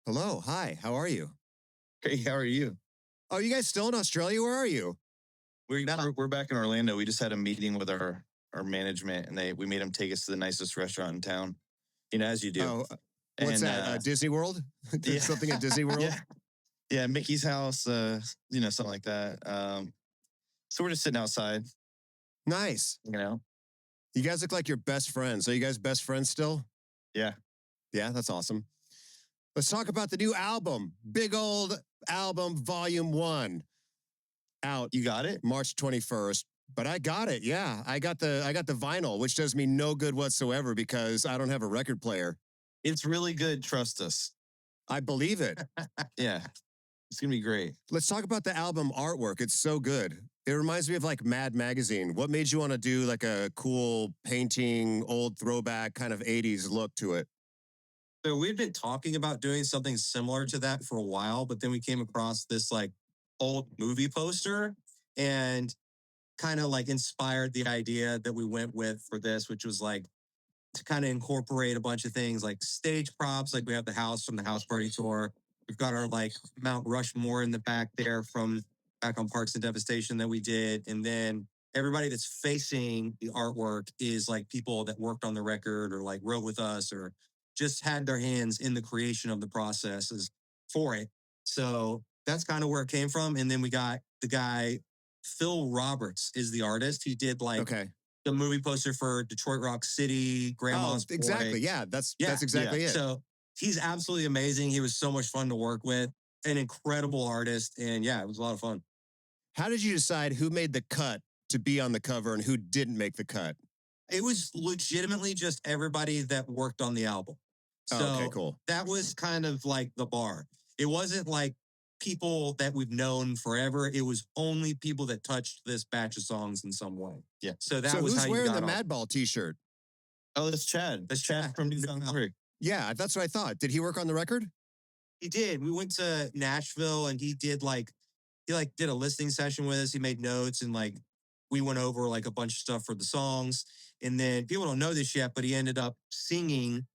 Hello. Hi. How are you? Hey, how are you? Oh, you guys still in Australia? Where are you? We're back in Orlando. We just had a meeting with our management, and we made them take us to the nicest restaurant in town. As you do. Oh, what's And that? Disney World? yeah, Something at Disney World? yeah, yeah, Mickey's house, something like that. So we're just sitting outside, Nice. you know. You guys look like you're best friends. Are you guys best friends still? Yeah. Yeah, that's awesome. Let's talk about the new album. Big old album, Volume 1. Out You got it? March 21st. But I got it. Yeah. I got the vinyl, which does me no good whatsoever because I don't have a record player. It's really good, trust us. I believe it. Yeah. It's gonna be great. Let's talk about the album artwork. It's so good. It reminds me of like Mad Magazine. What made you want to do like a cool painting, old throwback kind of 80s look to it? So we've been talking about doing something similar to that for a while, but then we came across this like old movie poster and kind of like inspired the idea that we went with for this, which was like to kind of incorporate a bunch of things like stage props, like we have the house from the house party tour. We've got our like Mount Rushmore in the back there from back on Parks and Devastation that we did. And then everybody that's facing the artwork is like people that worked on the record or like wrote with us or just had their hands in the creation of the processes for it. So that's kind of where it came from. And then we got the guy, Phil Roberts is the artist. He did like Okay. the movie poster for Detroit Rock City, Grandma's Boy. exactly. Yeah, that's exactly it. So he's absolutely amazing. He was so much fun to work with, an incredible artist. And yeah, it was a lot of fun. How did you decide who made the cut to be on the cover and who didn't make the cut? It was legitimately just everybody that worked on the album. So Oh, okay, cool. that was kind of like the bar. It wasn't like people that we've known forever. It was only people that touched this batch of songs in some way. Yeah. So that So was who's how you wearing got the on. Madball t-shirt? Oh, that's Chad. That's Chad from New Young Hungry. Yeah, that's what I thought. Did he work on the record? He did. We went to Nashville and he did a listening session with us. He made notes and like we went over like a bunch of stuff for the songs. And then people don't know this yet, but he ended up singing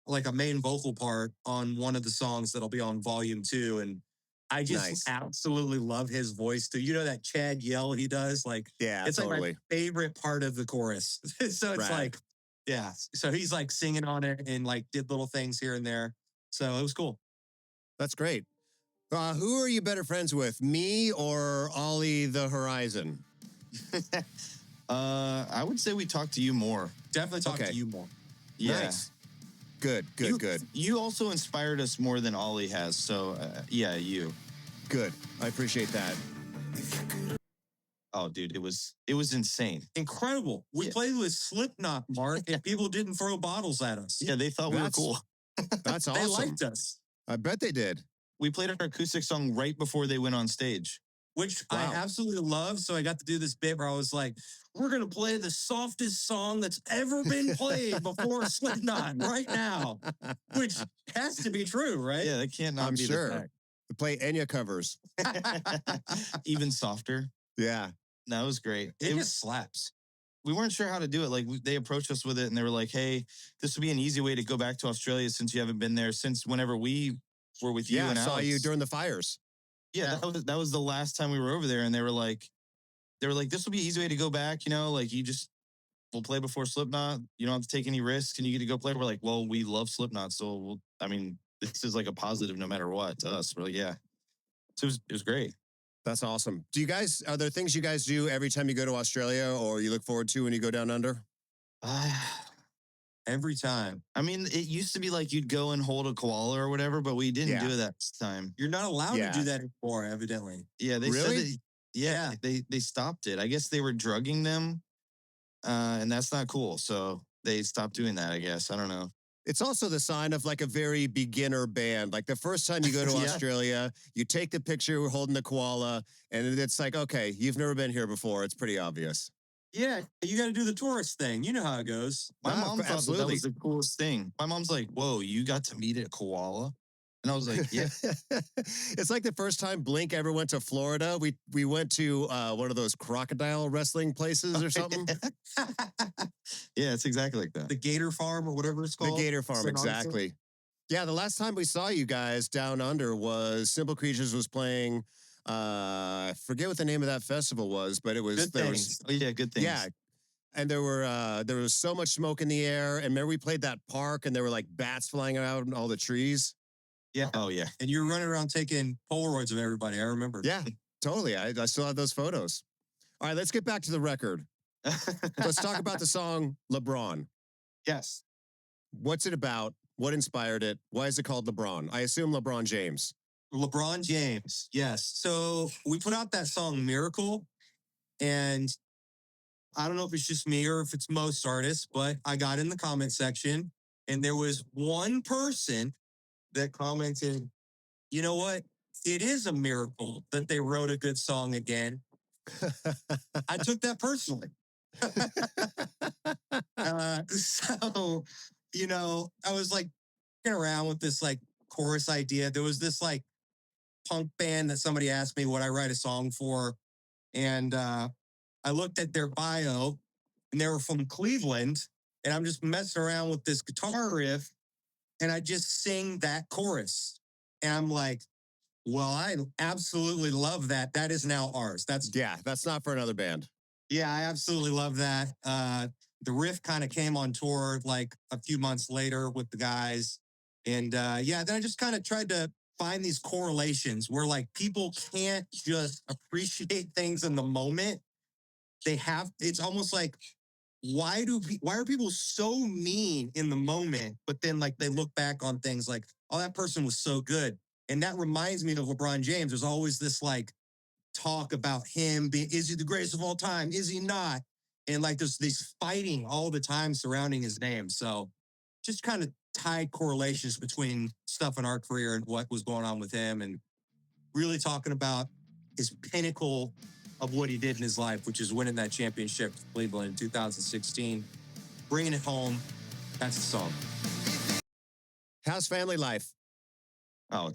like a main vocal part on one of the songs that'll be on volume 2. And I just Nice. absolutely love his voice too. You know that Chad yell he does? Like Yeah, it's totally. like my favorite part of the chorus. So it's Rad. like, yeah. So he's like singing on it and like did little things here and there. So it was cool. That's great. Who are you better friends with, me or Ollie the Horizon? I would say we talk to you more. Definitely talk Okay. to you more. Yeah. Nice. Good. You also inspired us more than Ollie has. So yeah, you. Good. I appreciate that. Oh, dude, it was insane. Incredible. We Yeah. played with Slipknot, Mark, and people didn't throw bottles at us. Yeah, they thought we were That's cool. That's They awesome. liked us, I bet they did. We played our acoustic song right before they went on stage. which I Wow. absolutely love. So I got to do this bit where I was like, we're going to play the softest song that's ever been played before Slipknot right now, which has to be true, right? Yeah, that can't not I'm be sure. the To play Enya covers. fact. Even softer. Yeah. That was great. It just slaps. We weren't sure how to do it. Like they approached us with it and they were like, hey, this would be an easy way to go back to Australia since you haven't been there since whenever we were with you Yeah, I and saw Alex. you during the fires. Yeah, that was the last time we were over there, and they were like, this will be an easy way to go back. Like we'll play before Slipknot. You don't have to take any risks, and you get to go play. We're like, well, we love Slipknot, so this is like a positive no matter what to us. We're like, yeah, so it was great. That's awesome. Are there things you guys do every time you go to Australia or you look forward to when you go down under? Every time. I mean, it used to be like you'd go and hold a koala or whatever, but we didn't Yeah. do that this time. You're not allowed Yeah. to do that anymore, evidently. Yeah, they Really? said that. Yeah, they stopped it. I guess they were drugging them, and that's not cool. So they stopped doing that. I guess I don't know. It's also the sign of like a very beginner band. Like the first time you go to Yeah. Australia, you take the picture holding the koala, and it's like, okay, you've never been here before. It's pretty obvious. Yeah, you got to do the tourist thing. You know how it goes. My Ah, mom thought that absolutely. was the coolest thing. My mom's like, "Whoa, you got to meet a koala?" And I was like, "Yeah." It's like the first time Blink ever went to Florida. We went to one of those crocodile wrestling places or something. Yeah, it's exactly like that. The Gator Farm or whatever it's The called. Gator Farm, St. Augustine. exactly. Yeah, the last time we saw you guys down under was Simple Creatures was playing. I forget what the name of that festival was, but it was Good things. Oh yeah, good things. yeah, and there was so much smoke in the air. And remember we played that park, and there were like bats flying out in all the trees. Yeah. Oh yeah. And you're running around taking Polaroids of everybody. I remember. Yeah, totally. I still have those photos. All right, let's get back to the record. Let's talk about the song LeBron. Yes. What's it about? What inspired it? Why is it called LeBron? I assume LeBron James. LeBron James. Yes. So we put out that song Miracle. And I don't know if it's just me or if it's most artists, but I got in the comment section and there was one person that commented, you know what? It is a miracle that they wrote a good song again. I took that personally. So, I was like around with this like chorus idea. There was this like punk band that somebody asked me what I write a song for. And I looked at their bio and they were from Cleveland. And I'm just messing around with this guitar riff and I just sing that chorus. And I'm like, well, I absolutely love that. That is now ours. That's not for another band. Yeah, I absolutely love that. The riff kind of came on tour like a few months later with the guys. And then I just kind of tried to find these correlations where like people can't just appreciate things in the moment. It's almost like, why are people so mean in the moment, but then like they look back on things like, oh, that person was so good. And that reminds me of LeBron James. There's always this like talk about him being, is he the greatest of all time? Is he not? And like there's this fighting all the time surrounding his name. So just kind of tied correlations between stuff in our career and what was going on with him and really talking about his pinnacle of what he did in his life, which is winning that championship for Cleveland in 2016, bringing it home. That's the song. How's family life? Oh,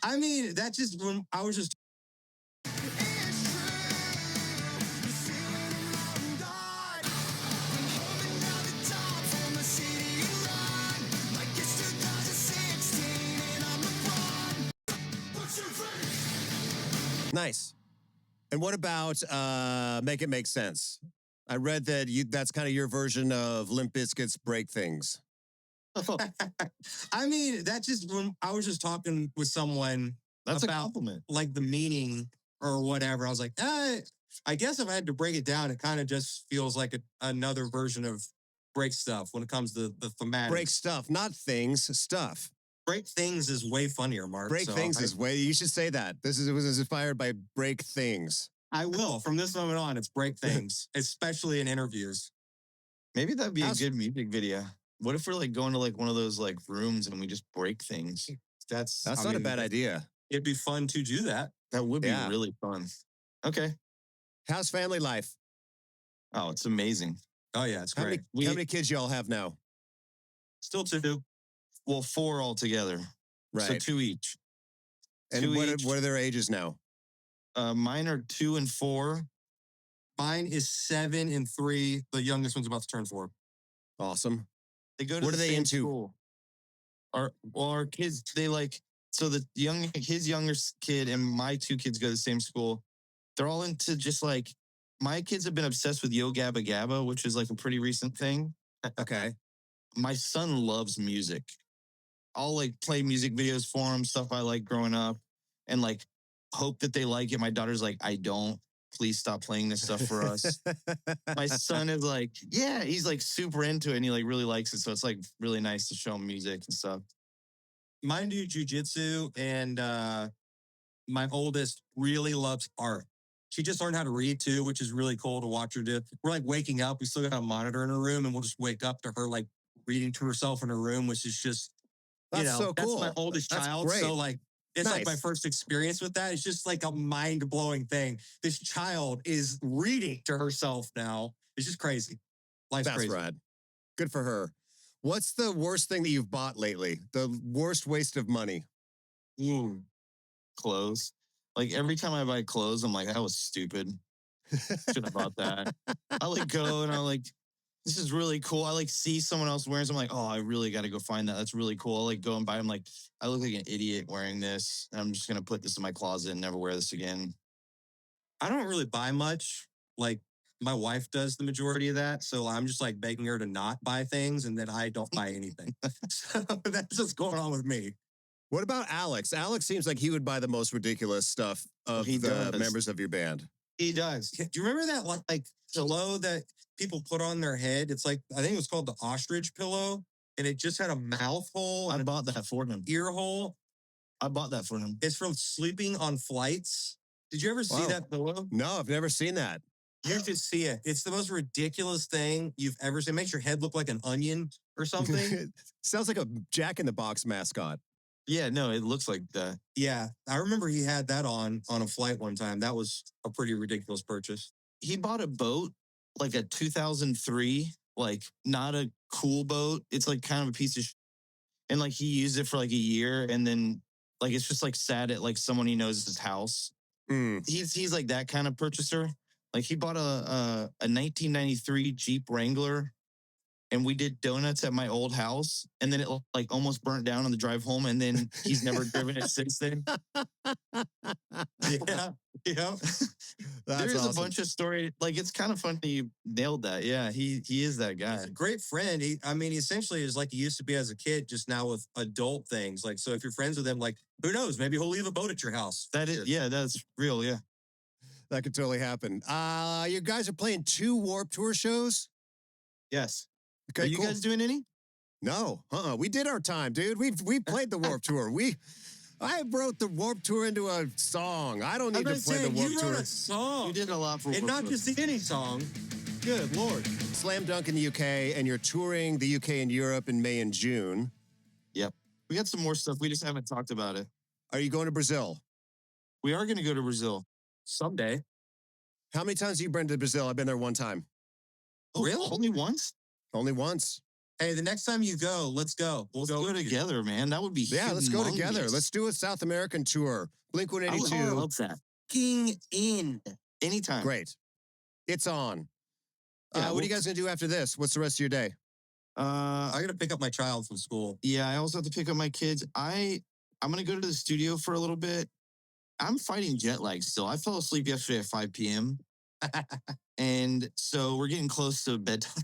That just, when I was just Nice. And what about Make It Make Sense? I read that that's kind of your version of Limp Bizkit's Break Things. that just, when I was just talking with someone that's about a compliment. like the meaning or whatever. I was like, I guess if I had to break it down, it kind of just feels like another version of Break Stuff when it comes to the thematic. Break stuff, not things, stuff. Break Things is way funnier, Mark. Break Things is way, you should say that. It was inspired by Break Things. I will. From this moment on, it's Break Things, especially in interviews. Maybe that'd be a good music video. What if we're like going to like one of those like rooms and we just break things? That's not a bad idea. It'd be fun to do that. That would be really fun. Okay. How's family life? Oh, it's amazing. Oh yeah, it's great. How many kids y'all have now? Still 2. Well, 4 altogether. Right. So 2 each. And what are their ages now? Mine are 2 and 4. Mine is 7 and 3. The youngest one's about to turn 4. Awesome. They go to what the are they same into? School. Our kids, they like, so his youngest kid and my 2 kids go to the same school. They're all into just like, my kids have been obsessed with Yo Gabba Gabba, which is like a pretty recent thing. Okay. My son loves music. I'll like play music videos for him, stuff I like growing up, and like hope that they like it. My daughter's like, I don't. Please stop playing this stuff for us. My son is like, yeah, he's like super into it and he like really likes it. So it's like really nice to show him music and stuff. Mine do jujitsu, and my oldest really loves art. She just learned how to read too, which is really cool to watch her do. We're like waking up. We still got a monitor in her room, and we'll just wake up to her like reading to herself in her room, which is just, so cool. That's my oldest child. Great. So like, it's like my first experience with that. It's just like a mind blowing thing. This child is reading to herself now. It's just crazy. Life's That's crazy. rad. Good for her. What's the worst thing that you've bought lately? The worst waste of money? Clothes. Like every time I buy clothes, I'm like, that was stupid. Should have bought that. I like go and I like, this is really cool. I like see someone else wearing something, like, oh, I really got to go find that. That's really cool. I like go and buy them. Like, I look like an idiot wearing this. And I'm just gonna put this in my closet and never wear this again. I don't really buy much. Like my wife does the majority of that. So I'm just like begging her to not buy things and then I don't buy anything. So that's what's going on with me. What about Alex? Alex seems like he would buy the most ridiculous stuff of He the does. members of your band. He does. Do you remember that like pillow that people put on their head? It's like, I think it was called the ostrich pillow. And it just had a mouth hole I and bought that for him. an ear hole. I bought that for him. It's from sleeping on flights. Did you ever see Wow. that pillow? No, I've never seen that. You should see it. It's the most ridiculous thing you've ever seen. It makes your head look like an onion or something. Sounds like a Jack in the Box mascot. Yeah, no, it looks like that. Yeah, I remember he had that on a flight one time. That was a pretty ridiculous purchase. He bought a boat, like a 2003, like not a cool boat. It's like kind of a piece of and like he used it for like a year and then like it's just like sat at like someone he knows his house. Mm. He's like that kind of purchaser. Like he bought a 1993 Jeep Wrangler and we did donuts at my old house and then it like almost burnt down on the drive home and then he's never driven it since then. Yeah, yeah. That's There's awesome. a bunch of story. Like it's kind of funny you nailed that. Yeah, he is that guy. He's a great friend. He essentially is like he used to be as a kid, just now with adult things. Like, so if you're friends with him, like, who knows? Maybe he'll leave a boat at your house. That is, yeah, that's real. Yeah. That could totally happen. You guys are playing 2 Warped Tour shows? Yes. Okay, Are you cool. guys doing any? No, we did our time, dude. We played the Warped Tour. I wrote the Warped Tour into a song. I don't need to play the Warped you Tour. wrote a song. You did a lot for And not just any song. Good Lord. Slam Dunk in the UK, and you're touring the UK and Europe in May and June. Yep. We got some more stuff. We just haven't talked about it. Are you going to Brazil? We are going to go to Brazil. Someday. How many times have you been to Brazil? I've been there one time. Oh, Really? Only once? Only once. Hey, the next time you go, let's go. Let's go together, man. That would be Yeah, let's go together. humongous. Let's do a South American tour. Blink I would 182. love that. King in. Anytime. Great. It's on. Yeah, what are you guys going to do after this? What's the rest of your day? I gotta pick up my child from school. Yeah, I also have to pick up my kids. I'm gonna go to the studio for a little bit. I'm fighting jet lag still. I fell asleep yesterday at 5 p.m. and so we're getting close to bedtime.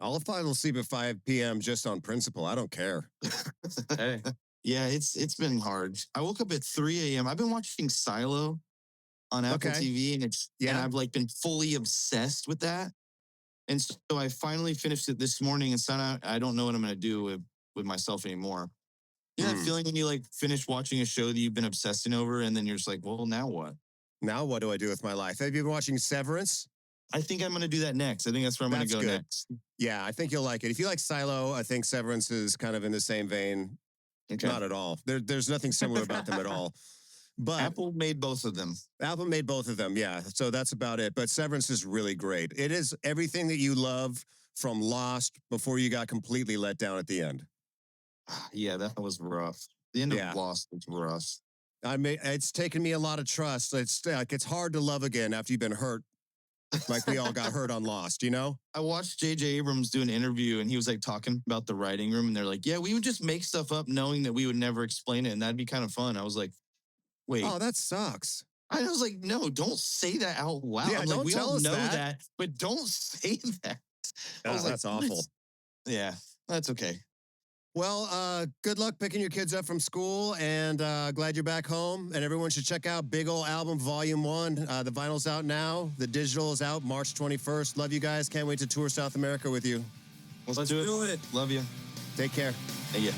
I'll fall asleep at 5 p.m. just on principle. I don't care. Hey. Yeah, it's been hard. I woke up at 3 a.m. I've been watching Silo on Apple Okay. TV, and and Yeah. I've like been fully obsessed with that. And so I finally finished it this morning, and so now I don't know what I'm gonna do with myself anymore. You know that feeling when you like finish watching a show that you've been obsessing over, and then you're just like, well, now what? Now what do I do with my life? Have you been watching Severance? I think I'm gonna do that next. I think that's where I'm That's gonna go good. next. Yeah, I think you'll like it. If you like Silo, I think Severance is kind of in the same vein. Okay. Not at all. There's nothing similar about them at all. But Apple made both of them. Apple made both of them, yeah. So that's about it. But Severance is really great. It is everything that you love from Lost before you got completely let down at the end. Yeah, that was rough. The end Yeah. of Lost was rough. It's taken me a lot of trust. It's hard to love again after you've been hurt, like we all got hurt on Lost. You know? I watched J.J. Abrams do an interview and he was like talking about the writing room and they're like, yeah, we would just make stuff up knowing that we would never explain it and that'd be kind of fun. I was like, wait. Oh, that sucks. I was like, no, don't say that out loud. Yeah, I'm don't like, we tell all us know that. that, but don't say that. I was like, That's awful. yeah, that's okay. Well, good luck picking your kids up from school, and glad you're back home. And everyone should check out Big Ol' Album Volume 1. The vinyl's out now. The digital is out March 21st. Love you guys. Can't wait to tour South America with you. Let's do it. Do it. Love you. Take care. Hey, yeah.